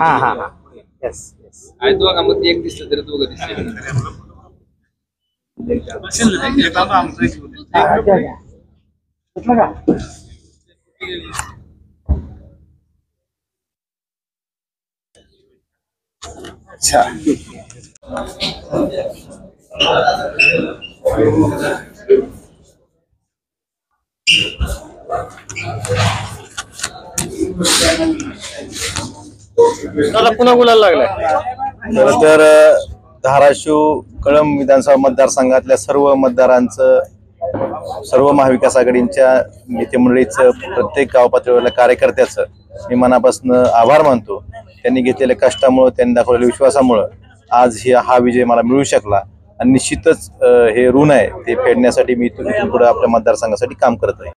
हा हा yes yes आहे तो का मग ते एक दिसतं तरी दोघं दिसते. अच्छा त्याला पुन्हा बोलायला लागलाय. खरं तर धाराशिव कळंब विधानसभा मतदारसंघातल्या सर्व मतदारांचं, सर्व महाविकास आघाडीच्या नेते मंडळीचं, प्रत्येक गाव पातळीवरल्या कार्यकर्त्याचं मी मनापासून आभार मानतो. त्यांनी घेतलेल्या कष्टामुळे, त्यांनी दाखवलेल्या विश्वासामुळे आज हा विजय मला मिळू शकला आणि निश्चितच हे ऋण आहे ते फेडण्यासाठी मी इथून पुढे आपल्या मतदारसंघासाठी काम करत आहे.